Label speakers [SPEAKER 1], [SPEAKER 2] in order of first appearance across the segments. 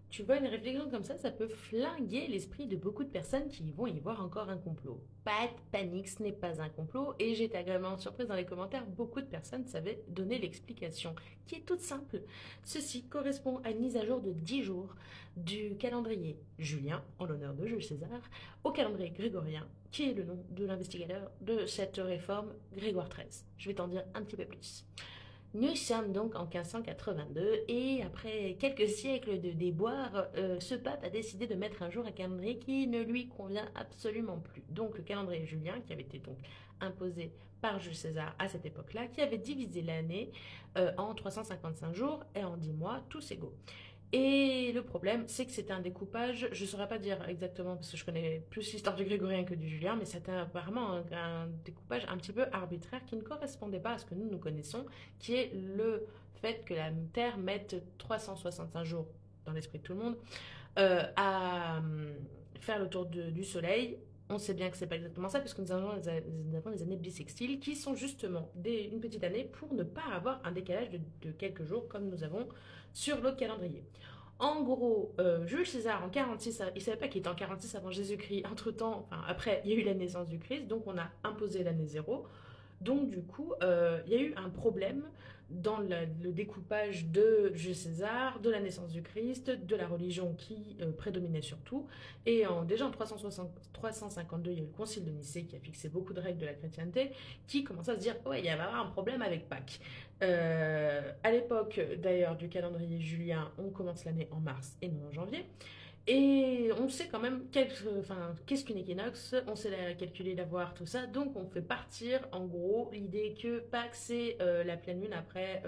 [SPEAKER 1] Tu vois, une réflexion comme ça peut flinguer l'esprit de beaucoup de personnes qui vont y voir encore un complot. Pas de panique, ce n'est pas un complot, et j'ai été agréablement surprise dans les commentaires, beaucoup de personnes savaient donner l'explication, qui est toute simple. Ceci correspond à une mise à jour de 10 jours du calendrier julien, en l'honneur de Jules César, au calendrier grégorien, qui est le nom de l'investigateur de cette réforme, Grégoire XIII. Je vais t'en dire un petit peu plus. Nous sommes donc en 1582 et après quelques siècles de déboires, ce pape a décidé de mettre un jour un calendrier qui ne lui convient absolument plus. Donc le calendrier julien qui avait été donc imposé par Jules César à cette époque-là, qui avait divisé l'année en 355 jours et en 10 mois, tous égaux. Et le problème, c'est que c'était un découpage, je ne saurais pas dire exactement parce que je connais plus l'histoire du grégorien que du julien, mais c'était apparemment un découpage un petit peu arbitraire qui ne correspondait pas à ce que nous connaissons, qui est le fait que la Terre mette 365 jours dans l'esprit de tout le monde à faire le tour du Soleil. On sait bien que c'est pas exactement ça, puisque nous avons les années bissextiles, qui sont justement une petite année pour ne pas avoir un décalage de quelques jours comme nous avons sur l'autre calendrier. En gros, Jules César en 46, il ne savait pas qu'il était en 46 avant Jésus-Christ. Entre-temps, enfin après, il y a eu la naissance du Christ, donc on a imposé l'année zéro. Donc du coup, il y a eu un problème dans le découpage de Jules César, de la naissance du Christ, de la religion qui prédominait surtout. Et déjà en 352, il y a eu le concile de Nicée qui a fixé beaucoup de règles de la chrétienté, qui commençait à se dire, ouais, il y avait un problème avec Pâques. À l'époque d'ailleurs du calendrier julien, on commence l'année en mars et non en janvier. Et on sait quand même qu'est-ce qu'une équinoxe, on sait calculer, l'avoir, tout ça. Donc on fait partir en gros l'idée que Pâques c'est la pleine lune après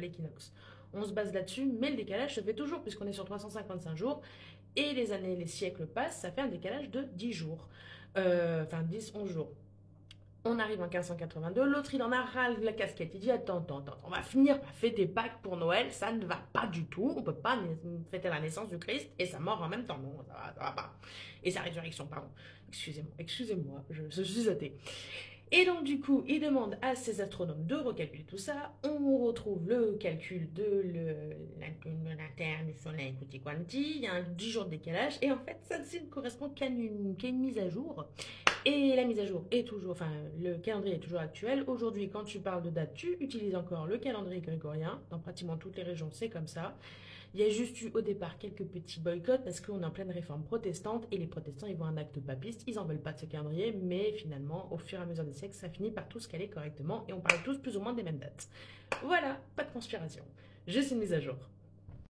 [SPEAKER 1] l'équinoxe. On se base là-dessus, mais le décalage se fait toujours puisqu'on est sur 355 jours. Et les années, les siècles passent, ça fait un décalage de 10 jours. 10, 11 jours. On arrive en 1582, l'autre il en a ras la casquette, il dit attends, on va finir par fêter Pâques pour Noël, ça ne va pas du tout, on peut pas fêter la naissance du Christ et sa mort en même temps, non, ça va pas. Et sa résurrection, pardon, excusez-moi, je suis athée. Et donc du coup, il demande à ses astronomes de recalculer tout ça. On retrouve le calcul de la Terre, du Soleil, quanti quanti. Il y a un 10 jours de décalage. Et en fait, ça ne correspond qu'à une mise à jour. Et la mise à jour est toujours, enfin, le calendrier est toujours actuel. Aujourd'hui, quand tu parles de date, tu utilises encore le calendrier grégorien. Dans pratiquement toutes les régions, c'est comme ça. Il y a juste eu au départ quelques petits boycotts parce qu'on est en pleine réforme protestante et les protestants ils voient un acte papiste, ils en veulent pas de ce calendrier, mais finalement au fur et à mesure des siècles ça finit par tout se caler correctement et on parle tous plus ou moins des mêmes dates. Voilà, pas de conspiration, juste une mise à jour.